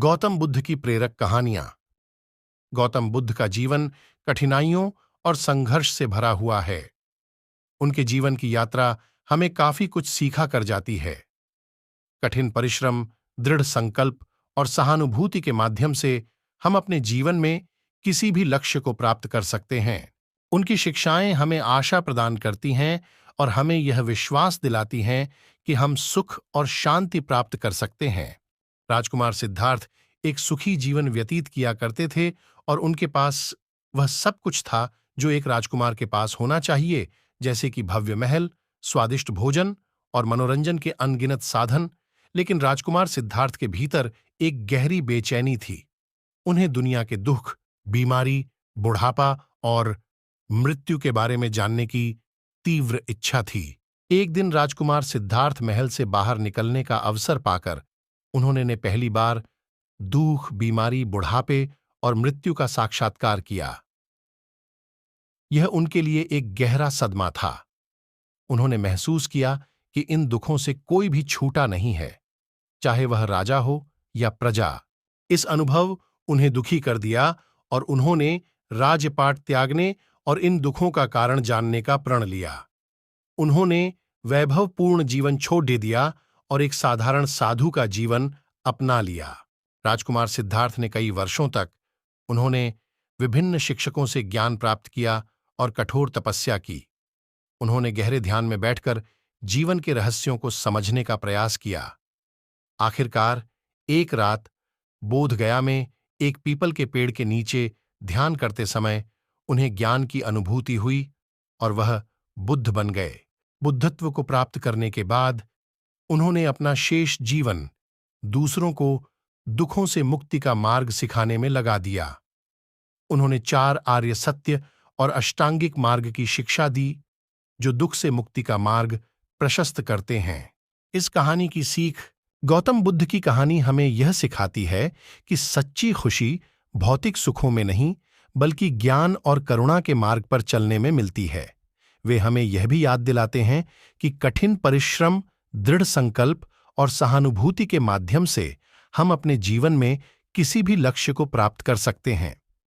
गौतम बुद्ध की प्रेरक कहानियां। गौतम बुद्ध का जीवन कठिनाइयों और संघर्ष से भरा हुआ है। उनके जीवन की यात्रा हमें काफी कुछ सीखा कर जाती है। कठिन परिश्रम, दृढ़ संकल्प और सहानुभूति के माध्यम से हम अपने जीवन में किसी भी लक्ष्य को प्राप्त कर सकते हैं। उनकी शिक्षाएं हमें आशा प्रदान करती हैं और हमें यह विश्वास दिलाती हैं कि हम सुख और शांति प्राप्त कर सकते हैं। राजकुमार सिद्धार्थ एक सुखी जीवन व्यतीत किया करते थे और उनके पास वह सब कुछ था जो एक राजकुमार के पास होना चाहिए, जैसे कि भव्य महल, स्वादिष्ट भोजन और मनोरंजन के अनगिनत साधन। लेकिन राजकुमार सिद्धार्थ के भीतर एक गहरी बेचैनी थी। उन्हें दुनिया के दुख, बीमारी, बुढ़ापा और मृत्यु के बारे में जानने की तीव्र इच्छा थी। एक दिन राजकुमार सिद्धार्थ महल से बाहर निकलने का अवसर पाकर उन्होंने पहली बार दुख, बीमारी, बुढ़ापे और मृत्यु का साक्षात्कार किया। यह उनके लिए एक गहरा सदमा था। उन्होंने महसूस किया कि इन दुखों से कोई भी छूटा नहीं है, चाहे वह राजा हो या प्रजा। इस अनुभव उन्हें दुखी कर दिया और उन्होंने राजपाट त्यागने और इन दुखों का कारण जानने का प्रण लिया। उन्होंने वैभवपूर्ण जीवन छोड़ दिया और एक साधारण साधु का जीवन अपना लिया। राजकुमार सिद्धार्थ ने कई वर्षों तक उन्होंने विभिन्न शिक्षकों से ज्ञान प्राप्त किया और कठोर तपस्या की। उन्होंने गहरे ध्यान में बैठकर जीवन के रहस्यों को समझने का प्रयास किया। आखिरकार एक रात बोधगया में एक पीपल के पेड़ के नीचे ध्यान करते समय उन्हें ज्ञान की अनुभूति हुई और वह बुद्ध बन गए। बुद्धत्व को प्राप्त करने के बाद उन्होंने अपना शेष जीवन दूसरों को दुखों से मुक्ति का मार्ग सिखाने में लगा दिया। उन्होंने 4 आर्य सत्य और अष्टांगिक मार्ग की शिक्षा दी, जो दुख से मुक्ति का मार्ग प्रशस्त करते हैं। इस कहानी की सीख। गौतम बुद्ध की कहानी हमें यह सिखाती है कि सच्ची खुशी भौतिक सुखों में नहीं, बल्कि ज्ञान और करुणा के मार्ग पर चलने में मिलती है। वे हमें यह भी याद दिलाते हैं कि कठिन परिश्रम, दृढ़ संकल्प और सहानुभूति के माध्यम से हम अपने जीवन में किसी भी लक्ष्य को प्राप्त कर सकते हैं।